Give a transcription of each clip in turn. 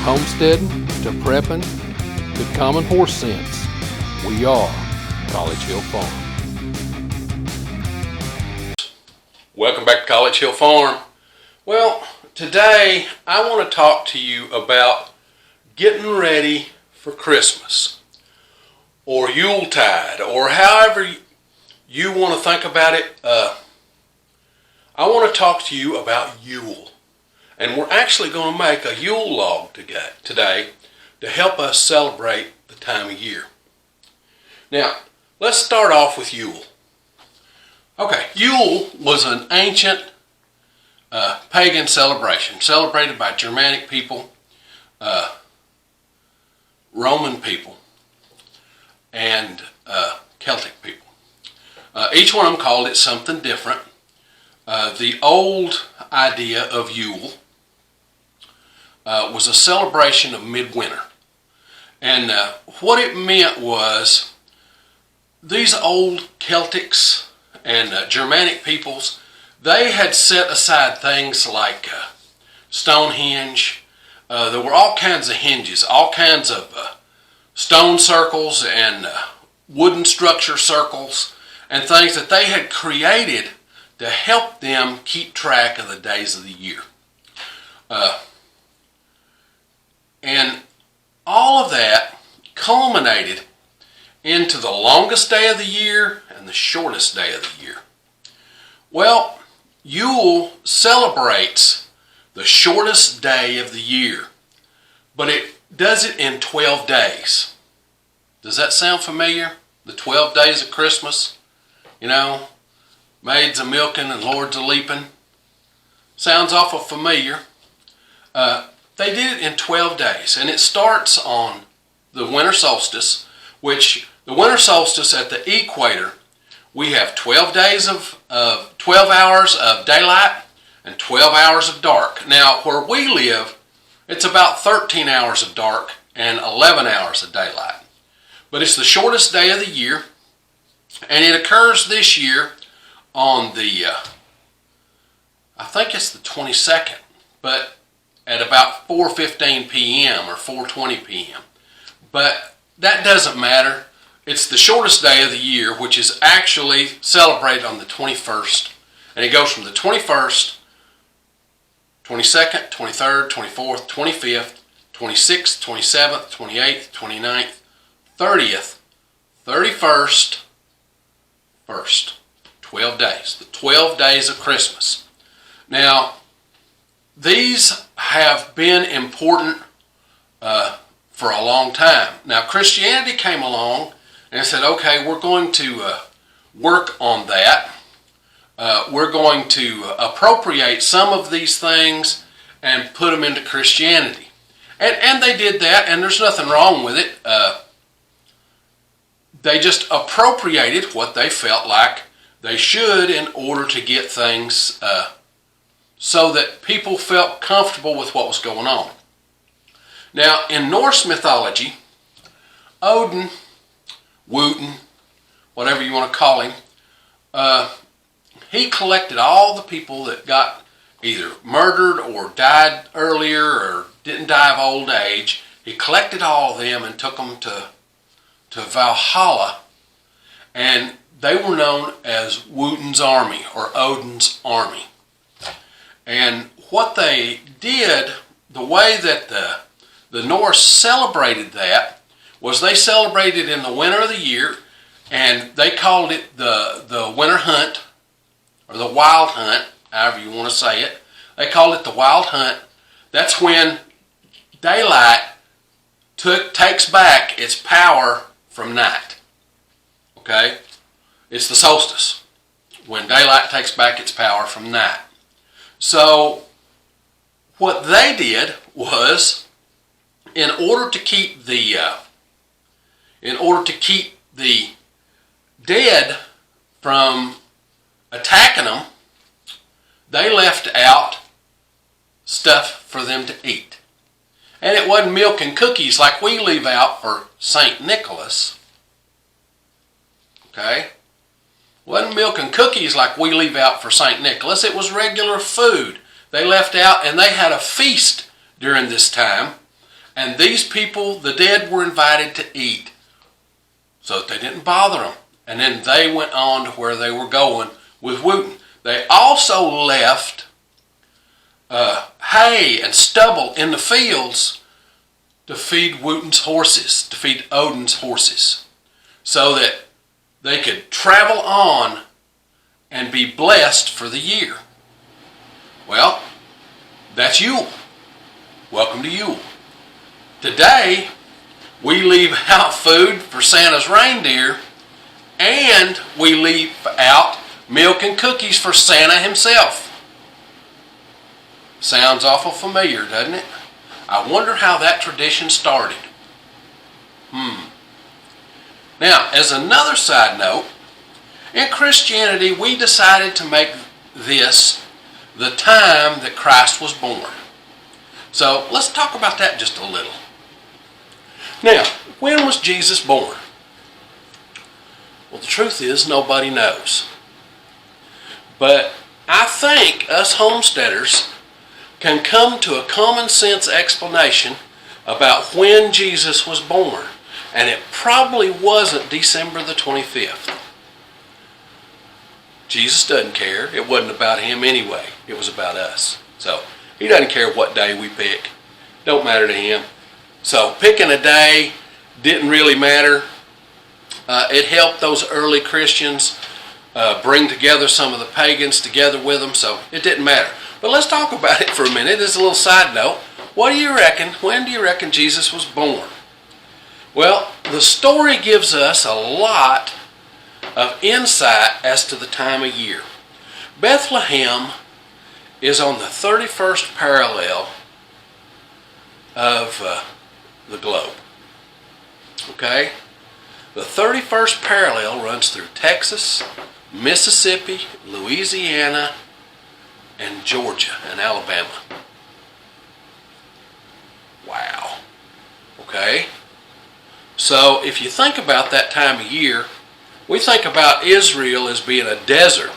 homesteading to prepping to common horse sense, we are College Hill Farm. Welcome back to College Hill Farm. Well, today I want to talk to you about getting ready for Christmas or Yuletide, or however you want to think about it. I want to talk to you about Yule. And we're actually going to make a Yule Log today to help us celebrate the time of year. Now, let's start off with Yule. Okay, Yule was an ancient pagan celebration, celebrated by Germanic people, Roman people, and Celtic people. Each one of them called it something different. The old idea of Yule was a celebration of midwinter. And what it meant was these old Celtics and Germanic peoples, they had set aside things like Stonehenge. There were all kinds of hinges, all kinds of stone circles and wooden structure circles and things that they had created to help them keep track of the days of the year. And all of that culminated into the longest day of the year and the shortest day of the year. Well, Yule celebrates the shortest day of the year, but it does it in 12 days. Does that sound familiar? The 12 days of Christmas? You know, maids a-milking and lords a-leaping. Sounds awful familiar. They did it in 12 days, and it starts on the winter solstice, which the winter solstice at the equator, we have 12 days of 12 hours of daylight and 12 hours of dark. Now, where we live, it's about 13 hours of dark and 11 hours of daylight. But it's the shortest day of the year, and it occurs this year on the, I think it's the 22nd, but at about 4:15 p.m. or 4:20 p.m. But that doesn't matter. It's the shortest day of the year, which is actually celebrated on the 21st. And it goes from the 21st, 22nd, 23rd, 24th, 25th, 26th, 27th, 28th, 29th, 30th, 31st, 1st. 12 days. The 12 days of Christmas. Now, these have been important for a long time. Now, Christianity came along and said, okay, we're going to work on that. We're going to appropriate some of these things and put them into Christianity. And they did that, and there's nothing wrong with it. They just appropriated what they felt like they should in order to get things so that people felt comfortable with what was going on. Now, in Norse mythology, Odin, Wotan, whatever you want to call him, he collected all the people that got either murdered or died earlier or didn't die of old age. He collected all of them and took them to Valhalla, and they were known as Wotan's army or Odin's army. And what they did, the way that the Norse celebrated that, was they celebrated in the winter of the year, and they called it the winter hunt, or the wild hunt, however you want to say it. They called it the wild hunt. That's when daylight takes back its power from night. Okay? It's the solstice, when daylight takes back its power from night. So, what they did was, in order to keep the dead from attacking them, they left out stuff for them to eat. And it wasn't milk and cookies like we leave out for St. Nicholas. Okay? Wasn't milk and cookies like we leave out for St. Nicholas. It was regular food they left out, and they had a feast during this time. And these people, the dead, were invited to eat so that they didn't bother them. And then they went on to where they were going with Wooten. They also left hay and stubble in the fields to feed Wooten's horses, to feed Odin's horses, so that they could travel on and be blessed for the year. Well, that's Yule. Welcome to Yule. Today, we leave out food for Santa's reindeer, and we leave out milk and cookies for Santa himself. Sounds awful familiar, doesn't it? I wonder how that tradition started. Now, as another side note, in Christianity, we decided to make this the time that Christ was born. So, let's talk about that just a little. Now, when was Jesus born? Well, the truth is, nobody knows. But I think us homesteaders can come to a common sense explanation about when Jesus was born. And it probably wasn't December the 25th. Jesus doesn't care. It wasn't about him anyway. It was about us. So, he doesn't care what day we pick. Don't matter to him. So, picking a day didn't really matter. It helped those early Christians bring together some of the pagans together with them, so it didn't matter. But let's talk about it for a minute as a little side note. What do you reckon? When do you reckon Jesus was born? Well, the story gives us a lot of insight as to the time of year. Bethlehem is on the 31st parallel of the globe. Okay? The 31st parallel runs through Texas, Mississippi, Louisiana, and Georgia and Alabama. Wow. Okay? So if you think about that time of year, we think about Israel as being a desert.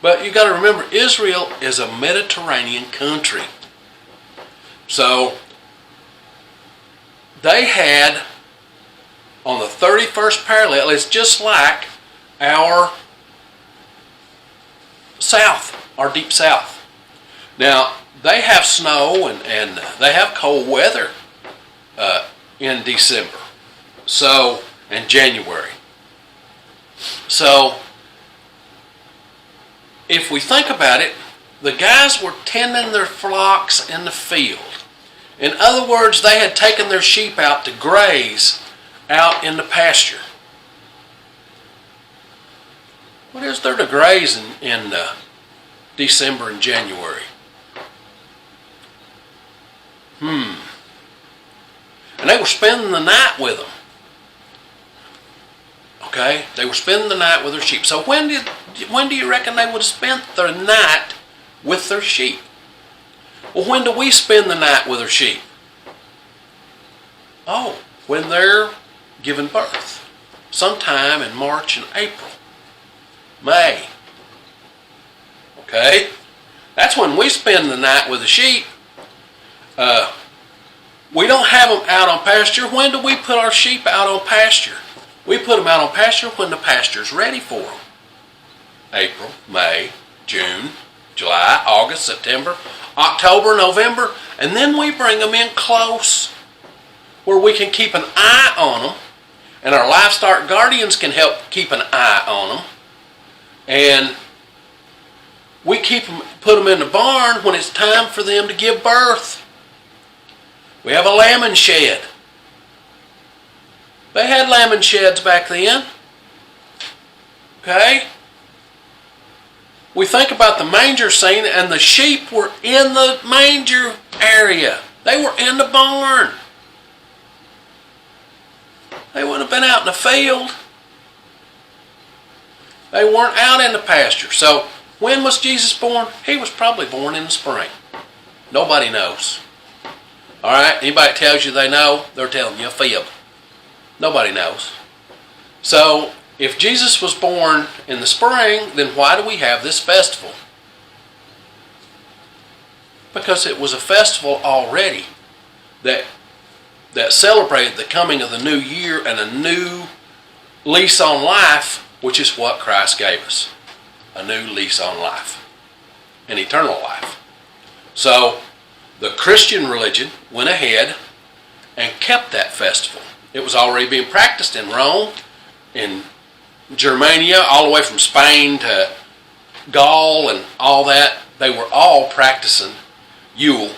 But you got to remember, Israel is a Mediterranean country. So they had, on the 31st parallel, it's just like our south, our deep south. Now, they have snow and they have cold weather in December. So, and January. So, if we think about it, the guys were tending their flocks in the field. In other words, they had taken their sheep out to graze out in the pasture. What is there to graze in December and January? And they were spending the night with them. Okay? They were spending the night with their sheep. So when do you reckon they would have spent their night with their sheep? Well, when do we spend the night with our sheep? Oh, when they're giving birth. Sometime in March and April. May. Okay? That's when we spend the night with the sheep. We don't have them out on pasture. When do we put our sheep out on pasture? We put them out on pasture when the pasture's ready for them. April, May, June, July, August, September, October, November, and then we bring them in close where we can keep an eye on them, and our livestock guardians can help keep an eye on them, and we put them in the barn when it's time for them to give birth. We have a lambing shed. They had lambing sheds back then. Okay? We think about the manger scene, and the sheep were in the manger area. They were in the barn. They wouldn't have been out in the field. They weren't out in the pasture. So, when was Jesus born? He was probably born in the spring. Nobody knows. Alright? Anybody that tells you they know, they're telling you a fib. Nobody knows. So, if Jesus was born in the spring, then why do we have this festival? Because it was a festival already that that celebrated the coming of the new year and a new lease on life, which is what Christ gave us. A new lease on life, an eternal life. So the Christian religion went ahead and kept that festival. It was already being practiced in Rome, in Germania, all the way from Spain to Gaul and all that. They were all practicing Yule.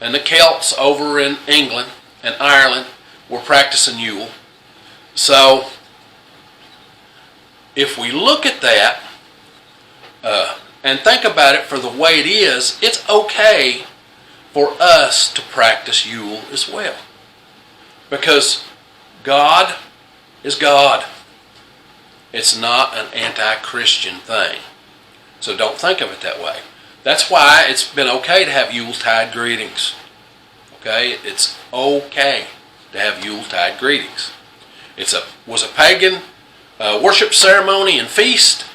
And the Celts over in England and Ireland were practicing Yule. So if we look at that and think about it for the way it is, it's okay for us to practice Yule as well. Because God is God. It's not an anti-Christian thing. So don't think of it that way. That's why it's been okay to have Yuletide greetings. Okay? It's okay to have Yuletide greetings. It was a pagan worship ceremony and feast,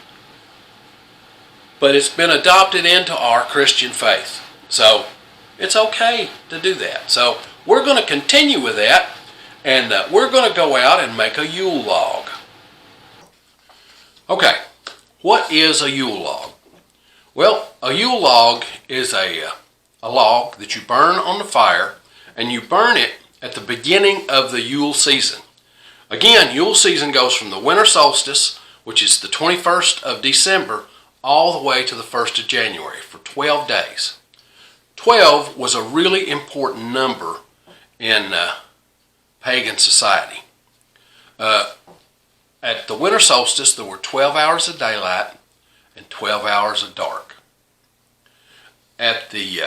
but it's been adopted into our Christian faith. So it's okay to do that. So we're going to continue with that, and we're going to go out and make a Yule log. Okay, what is a Yule log? Well, a Yule log is a log that you burn on the fire, and you burn it at the beginning of the Yule season. Again, Yule season goes from the winter solstice, which is the 21st of December, all the way to the 1st of January for 12 days. 12 was a really important number in pagan society. At the winter solstice, there were 12 hours of daylight and 12 hours of dark. At the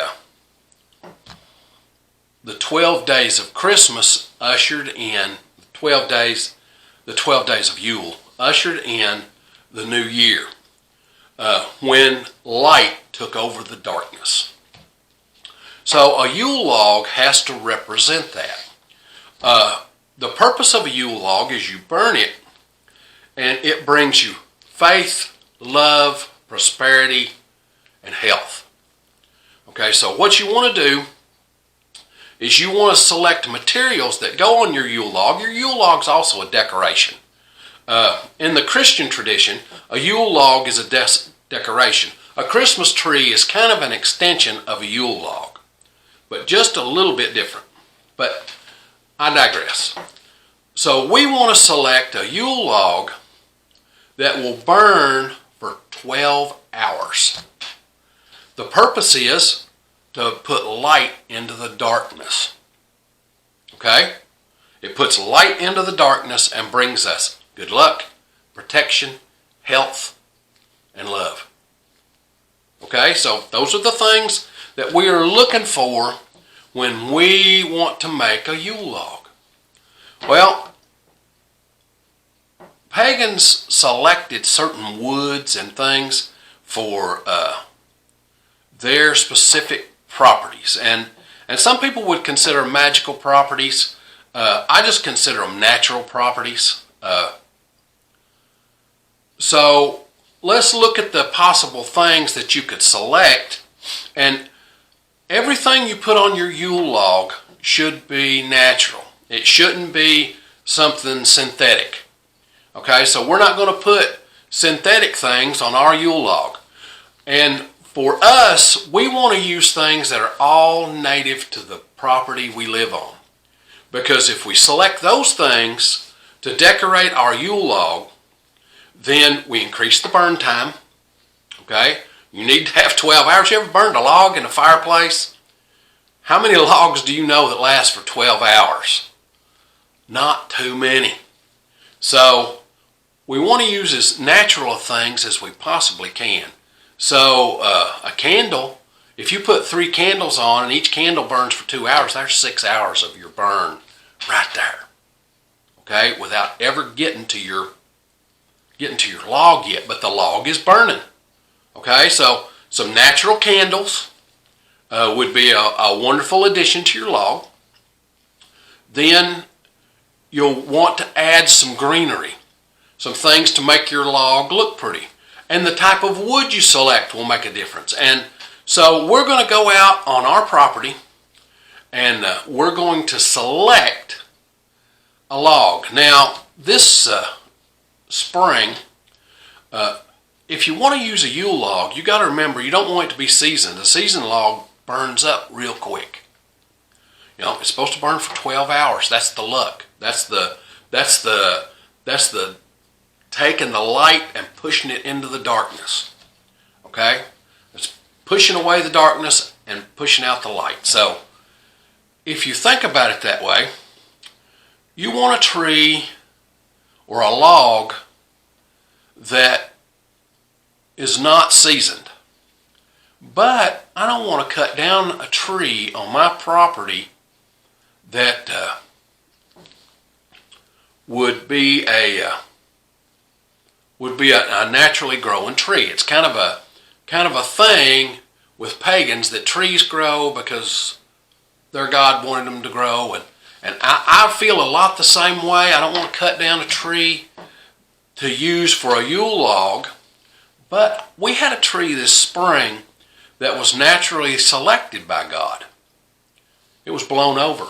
12 days of Christmas ushered in the 12 days of Yule ushered in the new year, when light took over the darkness. So a Yule log has to represent that. The purpose of a Yule log is you burn it, and it brings you faith, love, prosperity, and health. Okay, so what you want to do is you want to select materials that go on your Yule log. Your Yule log is also a decoration. In the Christian tradition, a Yule log is a decoration. A Christmas tree is kind of an extension of a Yule log, but just a little bit different. But I digress. So we want to select a Yule log that will burn for 12 hours. The purpose is to put light into the darkness. Okay? It puts light into the darkness and brings us good luck, protection, health, and love. Okay? So those are the things that we are looking for when we want to make a Yule log. Well, pagans selected certain woods and things for their specific properties. And some people would consider magical properties. I just consider them natural properties. So let's look at the possible things that you could select. And everything you put on your Yule log should be natural. It shouldn't be something synthetic. Okay, so we're not going to put synthetic things on our Yule log. And for us, we want to use things that are all native to the property we live on. Because if we select those things to decorate our Yule log, then we increase the burn time. Okay, you need to have 12 hours. You ever burned a log in a fireplace? How many logs do you know that last for 12 hours? Not too many. So we want to use as natural things as we possibly can. So a candle, if you put 3 candles on and each candle burns for 2 hours, there's 6 hours of your burn right there. Okay, without ever getting to your log yet, but the log is burning. Okay, so some natural candles would be a wonderful addition to your log. Then you'll want to add some greenery, some things to make your log look pretty. And the type of wood you select will make a difference. And so we're going to go out on our property and we're going to select a log. Now, this spring, if you want to use a Yule log, you got to remember you don't want it to be seasoned. A seasoned log burns up real quick. You know, it's supposed to burn for 12 hours. That's the luck. That's the taking the light and pushing it into the darkness. Okay? It's pushing away the darkness and pushing out the light. So, if you think about it that way, you want a tree or a log that is not seasoned. But I don't want to cut down a tree on my property that would be a naturally growing tree. It's kind of a thing with pagans that trees grow because their God wanted them to grow, and I feel a lot the same way. I don't want to cut down a tree to use for a Yule log, but we had a tree this spring that was naturally selected by God. It was blown over.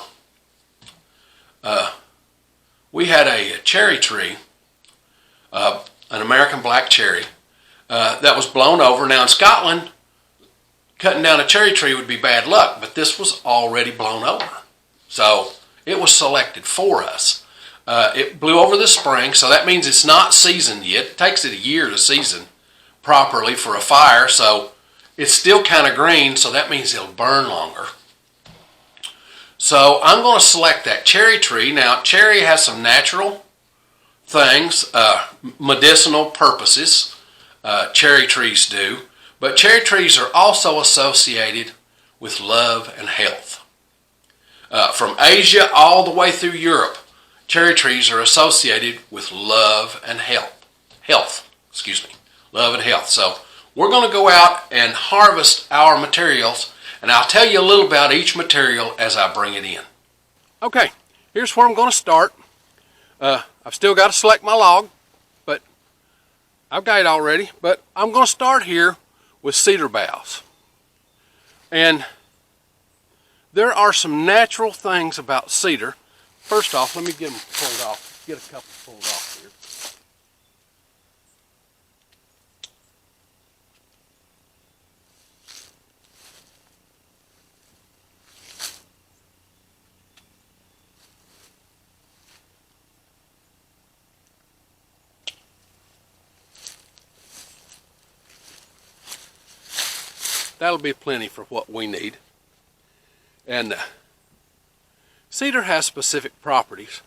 We had a cherry tree, an American black cherry, that was blown over. Now in Scotland, cutting down a cherry tree would be bad luck, but this was already blown over. So it was selected for us. It blew over this spring, so that means it's not seasoned yet. It takes it a year to season properly for a fire, so it's still kind of green, so that means it'll burn longer. So I'm going to select that cherry tree. Now, cherry has some natural things, medicinal purposes. Cherry trees do. But cherry trees are also associated with love and health. From Asia all the way through Europe, cherry trees are associated with love and health. Love and health. So we're going to go out and harvest our materials, and I'll tell you a little about each material as I bring it in. Okay, here's where I'm going to start. I've still got to select my log, but I've got it already. But I'm going to start here with cedar boughs. And there are some natural things about cedar. First off, let me get them pulled off. Get a couple pulled off here. That'll be plenty for what we need. And cedar has specific properties.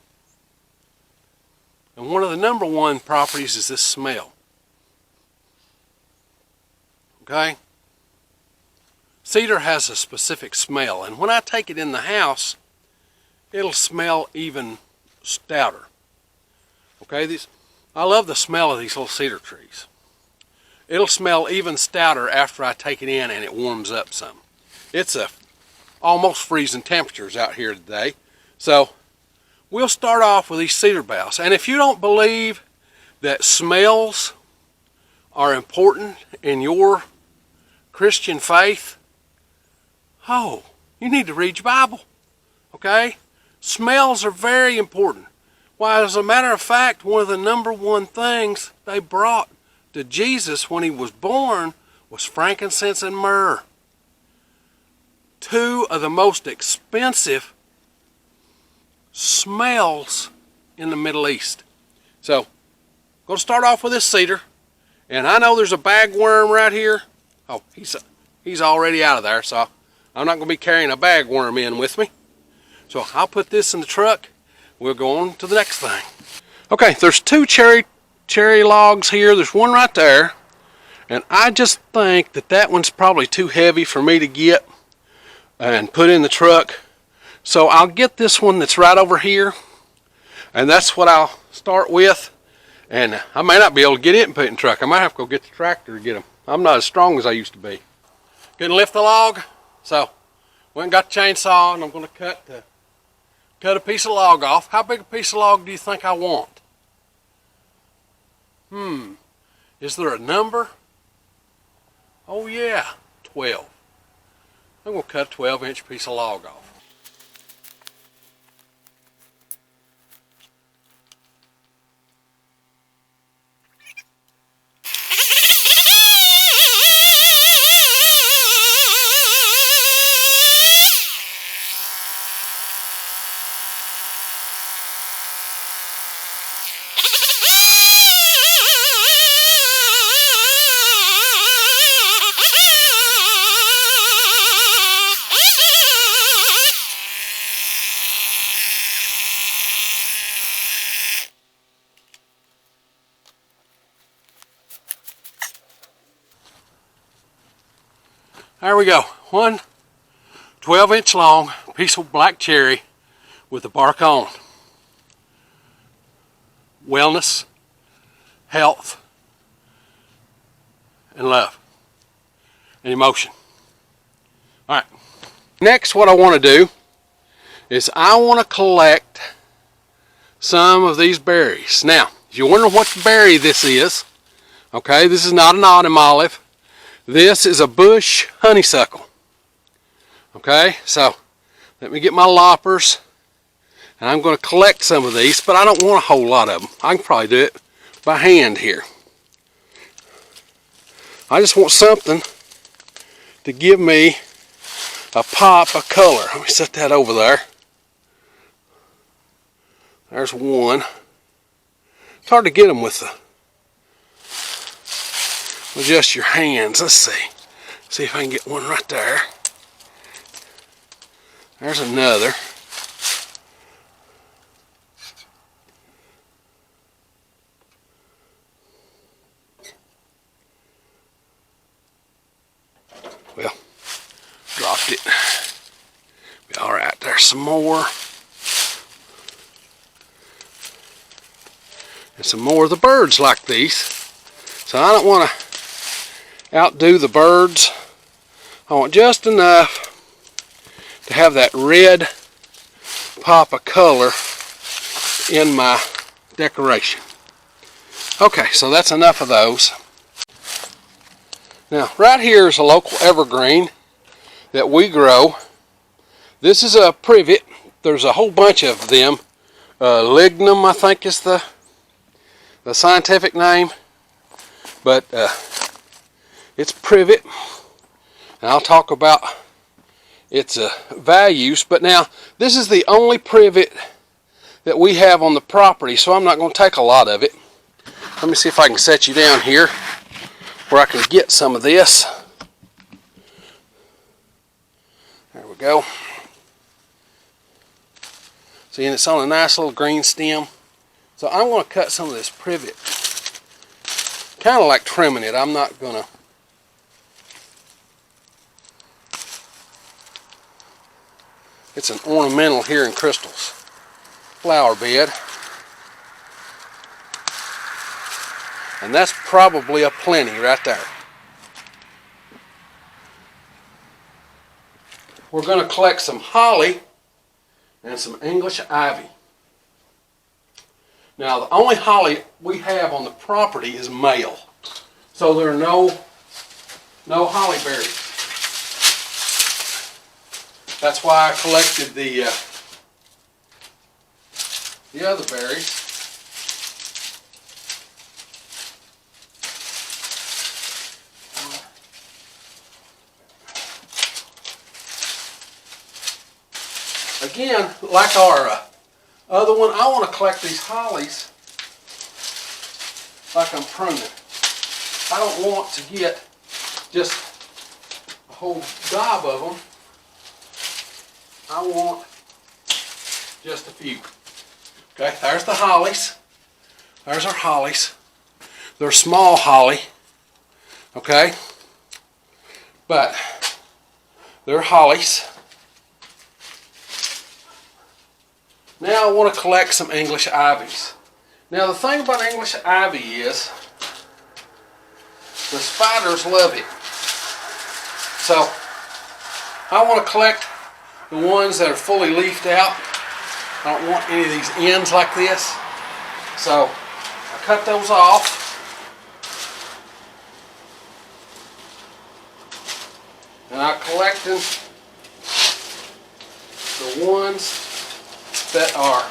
And one of the number one properties is this smell. Okay? Cedar has a specific smell, and when I take it in the house, it'll smell even stouter. Okay? I love the smell of these little cedar trees. It'll smell even stouter after I take it in and it warms up some. It's almost freezing temperatures out here today. So we'll start off with these cedar boughs. And if you don't believe that smells are important in your Christian faith, oh, you need to read your Bible. Okay? Smells are very important. Why, as a matter of fact, one of the number one things they brought to Jesus when he was born was frankincense and myrrh. Two of the most expensive smells in the Middle East. So, I'm going to start off with this cedar. And I know there's a bagworm right here. Oh, he's already out of there, so I'm not going to be carrying a bagworm in with me. So I'll put this in the truck. We'll go on to the next thing. Okay, there's two cherry logs here. There's one right there. And I just think that one's probably too heavy for me to get and put in the truck. So I'll get this one that's right over here. And that's what I'll start with. And I may not be able to get it and put it in the truck. I might have to go get the tractor to get them. I'm not as strong as I used to be. Couldn't lift the log, so went and got the chainsaw, and I'm going to cut a piece of log off. How big a piece of log do you think I want? Is there a number? Oh yeah, 12. I'm going to cut a 12-inch piece of log off. There we go. One 12-inch long piece of black cherry with the bark on. Wellness, health, and love, and emotion. All right. Next, what I want to do is I want to collect some of these berries. Now, if you're wondering what berry this is, okay, this is not an autumn olive. This is a bush honeysuckle. Okay, so let me get my loppers, and I'm going to collect some of these, but I don't want a whole lot of them. I can probably do it by hand here. I just want something to give me a pop of color. Let me set that over there. There's one. It's hard to get them with just your hands. Let's see. See if I can get one right there. There's another. Well, dropped it. Be all right. There's some more. And some more of the birds like these. So I don't want to outdo the birds. I want just enough to have that red pop of color in my decoration. Okay, so that's enough of those. Now, right here is a local evergreen that we grow. This is a privet. There's a whole bunch of them. Lignum, I think, is the scientific name, but it's privet, and I'll talk about its values. But now, this is the only privet that we have on the property, so I'm not going to take a lot of it. Let me see if I can set you down here where I can get some of this. There we go. See, and it's on a nice little green stem. So I'm going to cut some of this privet. Kind of like trimming it. I'm not going to. It's an ornamental here in Crystal's flower bed. And that's probably a plenty right there. We're going to collect some holly and some English ivy. Now, the only holly we have on the property is male, so there are no holly berries. That's why I collected the other berries. Again, like our other one, I want to collect these hollies like I'm pruning. I don't want to get just a whole gob of them. I want just a few. Okay, there's the hollies. There's our hollies. They're small holly. Okay, but they're hollies. Now I want to collect some English ivies. Now the thing about English ivy is the spiders love it. So I want to collect the ones that are fully leafed out. I don't want any of these ends like this. So I cut those off. And I'm collecting the ones that are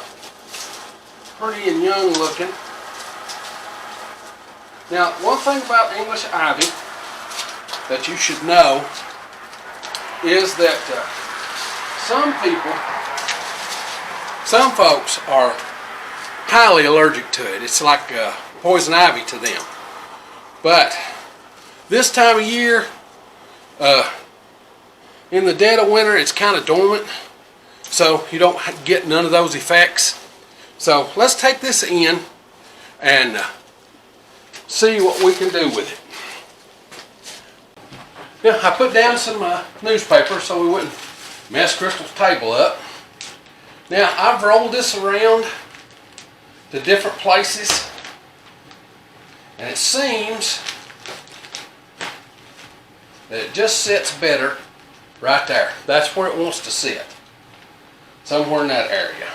pretty and young looking. Now, one thing about English ivy that you should know is that some folks are highly allergic to it. It's like poison ivy to them. But this time of year, in the dead of winter, it's kind of dormant. So you don't get none of those effects. So let's take this in and see what we can do with it. Yeah, I put down some newspaper so we wouldn't mess Crystal's table up. Now, I've rolled this around to different places, and it seems that it just sits better right there. That's where it wants to sit, somewhere in that area.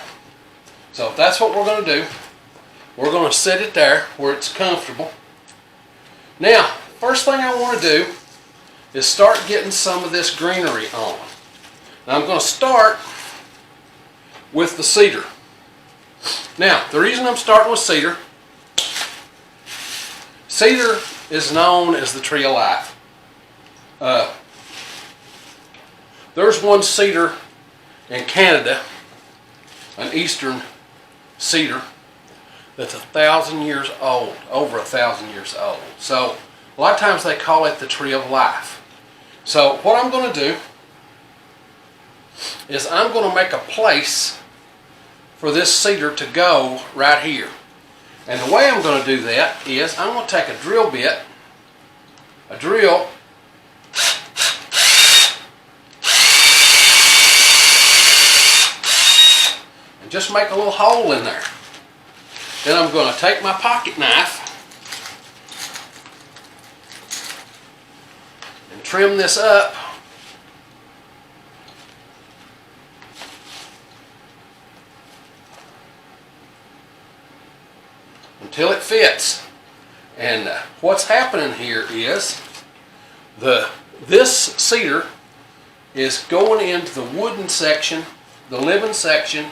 So if that's what we're going to do, we're going to sit it there where it's comfortable. Now, first thing I want to do is start getting some of this greenery on. Now, I'm going to start with the cedar. Now, the reason I'm starting with cedar, cedar is known as the tree of life. There's one cedar in Canada, an eastern cedar, that's 1,000 years old, over 1,000 years old. So, a lot of times they call it the tree of life. So, what I'm going to do is I'm going to make a place for this cedar to go right here. And the way I'm going to do that is I'm going to take a drill bit, a drill, and just make a little hole in there. Then I'm going to take my pocket knife and trim this up until it fits. And what's happening here is this cedar is going into the wooden section, the living section,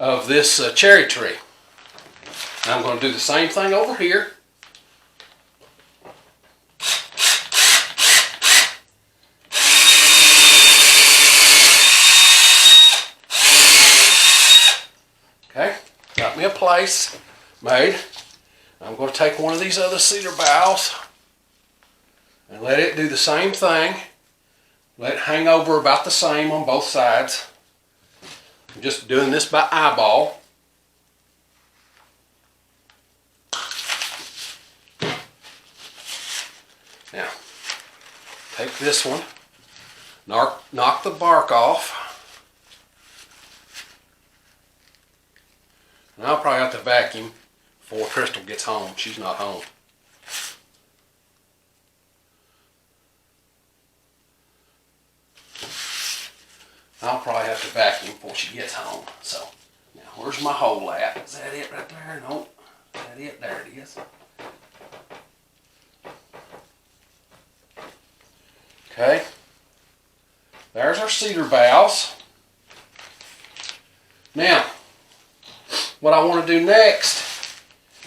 of this cherry tree. I'm going to do the same thing over here. Okay, got me a place made. I'm going to take one of these other cedar boughs and let it do the same thing. Let it hang over about the same on both sides. I'm just doing this by eyeball. Now, take this one, knock the bark off. And I'll probably have to vacuum before Crystal gets home. She's not home. I'll probably have to vacuum before she gets home. So, now where's my hole at? Is that it right there? Nope. Is that it? There it is. Okay. There's our cedar boughs. Now, what I want to do next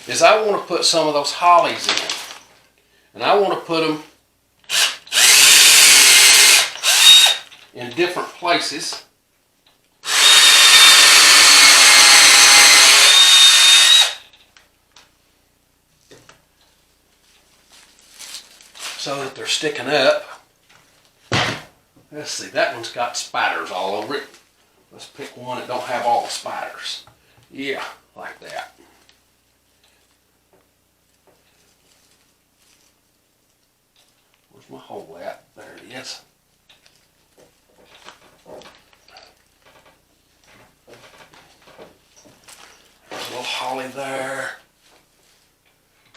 is I want to put some of those hollies in. And I want to put them in different places. So that they're sticking up. Let's see, that one's got spiders all over it. Let's pick one that don't have all the spiders. Yeah, like that. Where's my hole at? There it is. There's a little holly there.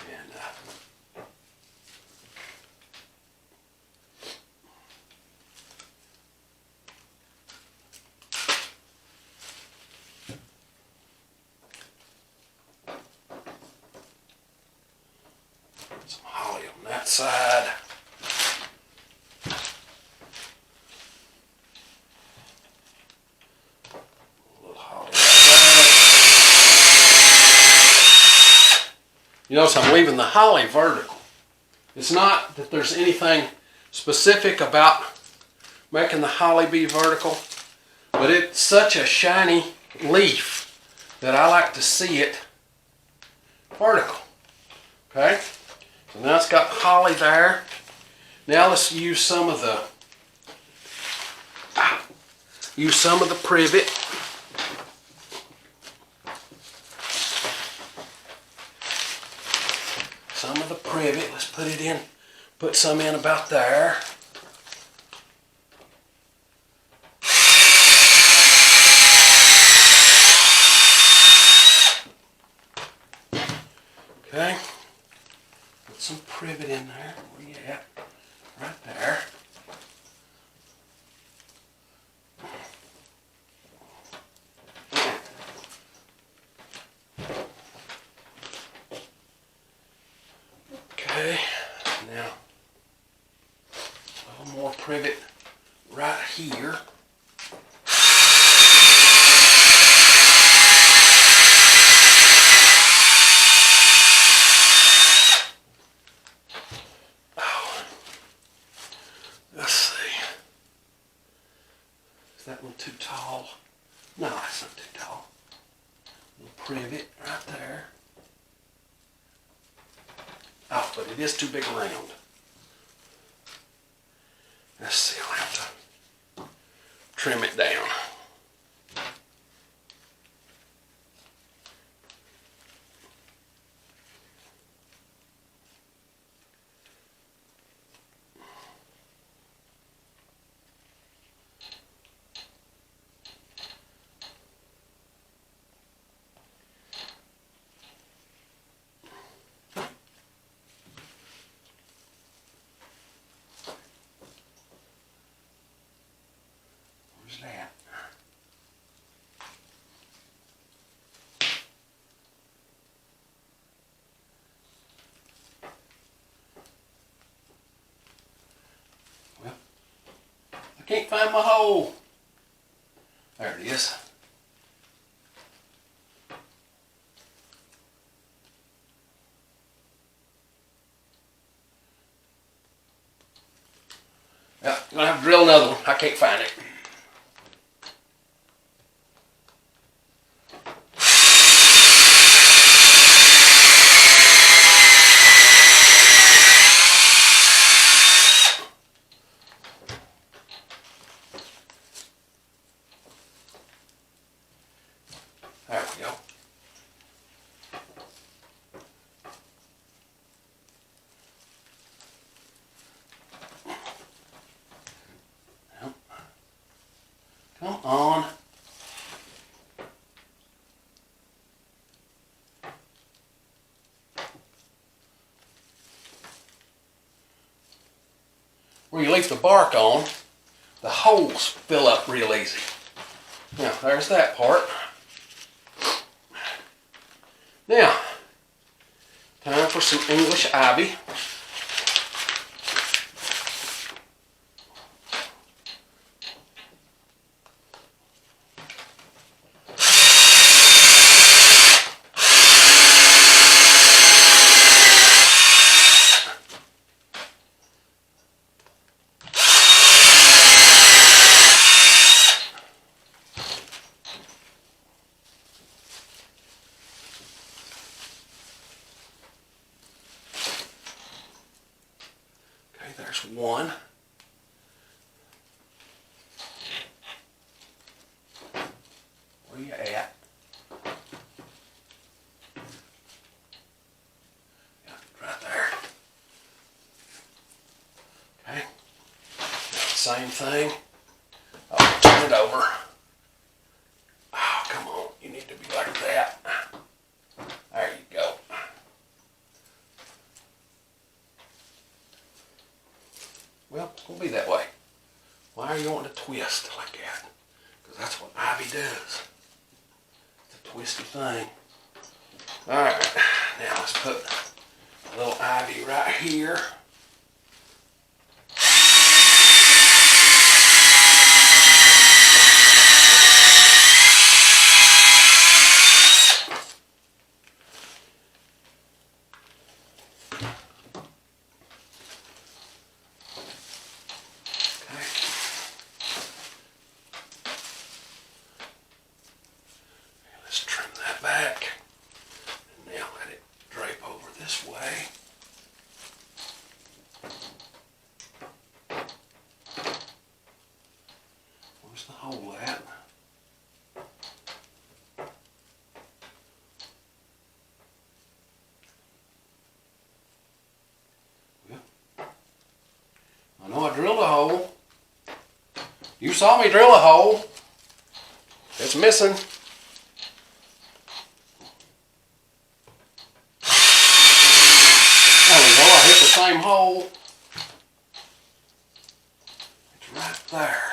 And some holly on that side. You notice I'm leaving the holly vertical. It's not that there's anything specific about making the holly be vertical, but it's such a shiny leaf that I like to see it vertical. Okay? So now it's got holly there. Now let's use some of the use some of the privet. Some of the privet, let's put it in, put some in about there. Okay, put some privet in there. Where you at? Right there. Okay, now a little more privet right here. Let's see. Is that one too tall? No, it's not too tall. A little privet right there. Oh, but it is too big around. Let's see, I'll have to trim it down. That. Well, I can't find my hole. There it is. Yeah, I'm gonna have to drill another one. I can't find it. There we go. Yep. Come on. Where you leave the bark on, the holes fill up real easy. Now, there's that part. Now, time for some English ivy. There's one. Where you at? Yeah, right there. Okay. Same thing. Oh, turn it over. Oh, come on. You need to be like that. There you go. Well, it's going to be that way. Why are you wanting to twist like that? Because that's what ivy does. It's a twisty thing. Alright, now let's put a little ivy right here. Let's trim that back. And now let it drape over this way. Where's the hole at? saw me drill a hole. It's missing. There we go, I hit the same hole. It's right there.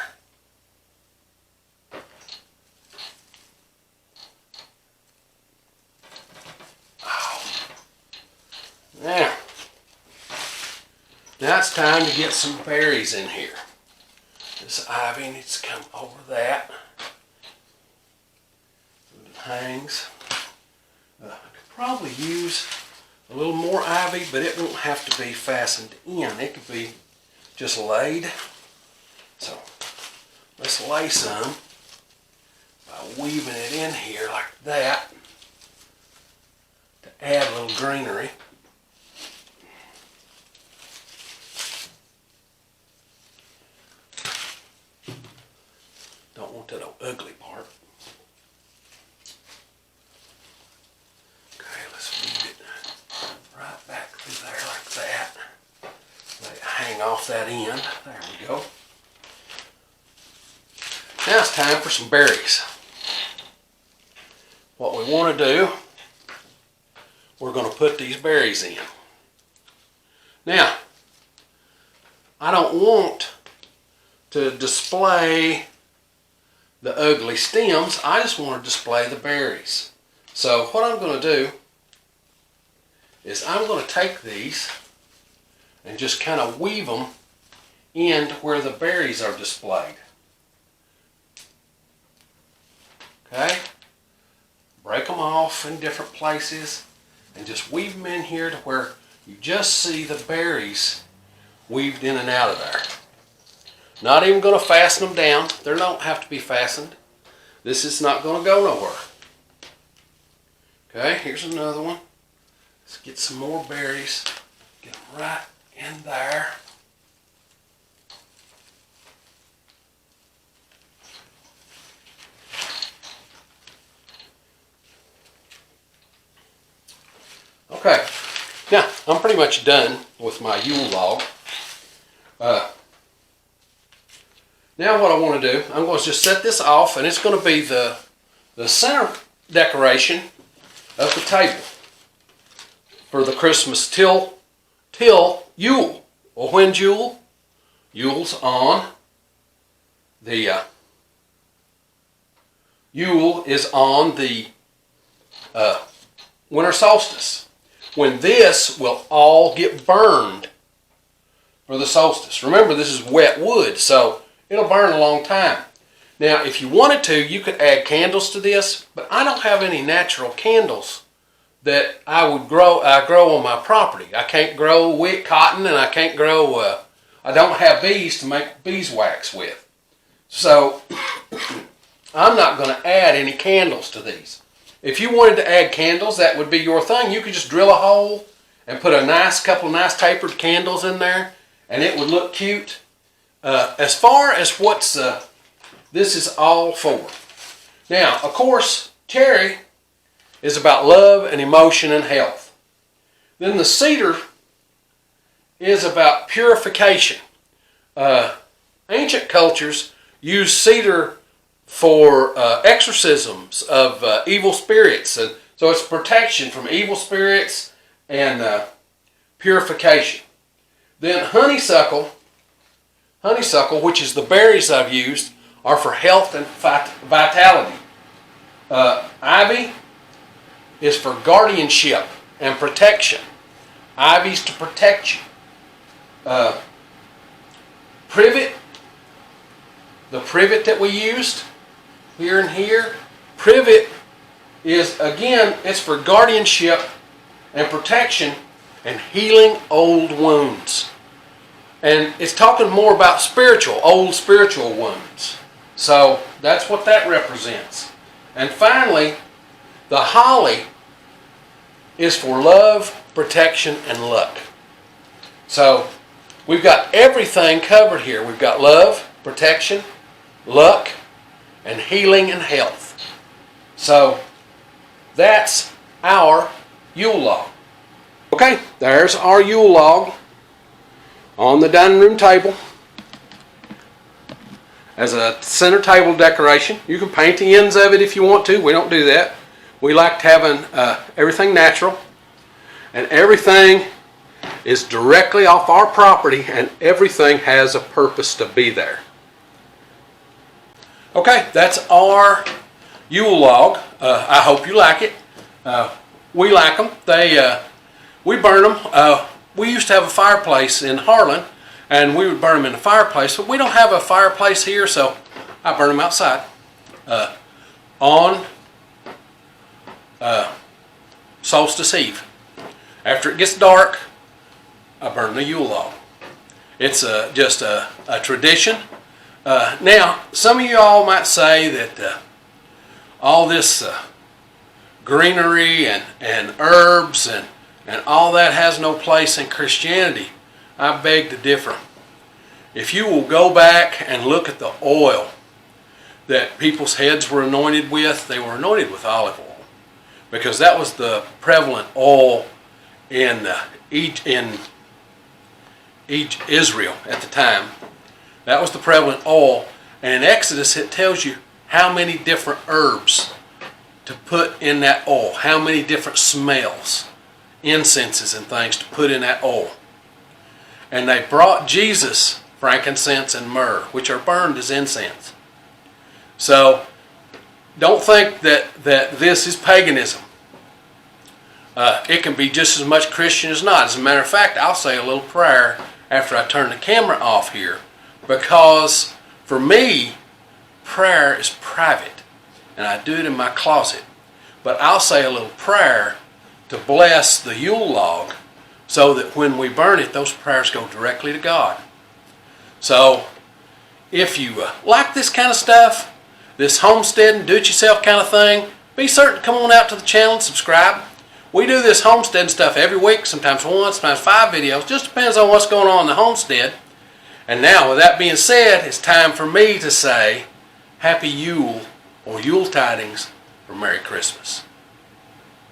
Now it's time to get some berries in here. This ivy needs to come over that. It hangs. I could probably use a little more ivy, but it won't have to be fastened in. It could be just laid. So let's lay some by weaving it in here like that to add a little greenery. Don't want that ugly part. Okay, let's weave it right back through there like that. Let it hang off that end. There we go. Now it's time for some berries. What we want to do, we're going to put these berries in. Now, I don't want to display the ugly stems. I just want to display the berries. So what I'm going to do is I'm going to take these and just kind of weave them in where the berries are displayed. Okay? Break them off in different places and just weave them in here to where you just see the berries weaved in and out of there. Not even going to fasten them down. They don't have to be fastened. This is not going to go nowhere. Okay, here's another one. Let's get some more berries. Get them right in there. Okay, now I'm pretty much done with my Yule log. Now what I want to do, I'm going to just set this off, and it's going to be the center decoration of the table for the Christmas till Yule. Well, when's Yule? Yule's on the Yule is on the winter solstice, when this will all get burned for the solstice. Remember, this is wet wood, so it'll burn a long time. Now, if you wanted to, you could add candles to this, but I don't have any natural candles that I would grow. I grow on my property. I can't grow wheat cotton, and I can't grow. I don't have bees to make beeswax with, so I'm not going to add any candles to these. If you wanted to add candles, that would be your thing. You could just drill a hole and put a couple nice tapered candles in there, and it would look cute. As far as what's this is all for. Now, of course, cherry is about love and emotion and health. Then the cedar is about purification. Ancient cultures used cedar for exorcisms of evil spirits, and so it's protection from evil spirits and purification. Then honeysuckle, which is the berries I've used, are for health and vitality. Ivy is for guardianship and protection. Ivy's to protect you. Privet, the privet that we used here and here, privet is, again, it's for guardianship and protection and healing old wounds. And it's talking more about old spiritual wounds. So that's what that represents. And finally, the holly is for love, protection, and luck. So we've got everything covered here. We've got love, protection, luck, and healing and health. So that's our Yule log. Okay, there's our Yule log on the dining room table. as a center table decoration. You can paint the ends of it if you want to. We don't do that. We like having everything natural, and everything is directly off our property, and everything has a purpose to be there. Okay, that's our Yule log. I hope you like it. We like them. We burn them. We used to have a fireplace in Harlan, and we would burn them in the fireplace, but we don't have a fireplace here, so I burn them outside. On Solstice Eve. After it gets dark, I burn the Yule log. It's just a tradition. Now, some of you all might say that all this greenery and herbs and all that has no place in Christianity. I beg to differ. If you will go back and look at the oil that people's heads were anointed with, they were anointed with olive oil, because that was the prevalent oil in Israel at the time. That was the prevalent oil, and in Exodus it tells you how many different herbs to put in that oil, how many different smells, incenses and things to put in that oil. And they brought Jesus frankincense and myrrh, which are burned as incense. So don't think that this is paganism. It can be just as much Christian as not. As a matter of fact, I'll say a little prayer after I turn the camera off here, because for me, prayer is private, and I do it in my closet. But I'll say a little prayer to bless the Yule log, so that when we burn it, those prayers go directly to God. So if you like this kind of stuff, this homesteading, do-it-yourself kind of thing, be certain to come on out to the channel and subscribe. We do this homesteading stuff every week, sometimes one, sometimes 5 videos. Just depends on what's going on in the homestead. And now, with that being said, it's time for me to say Happy Yule, or Yule Tidings, or Merry Christmas.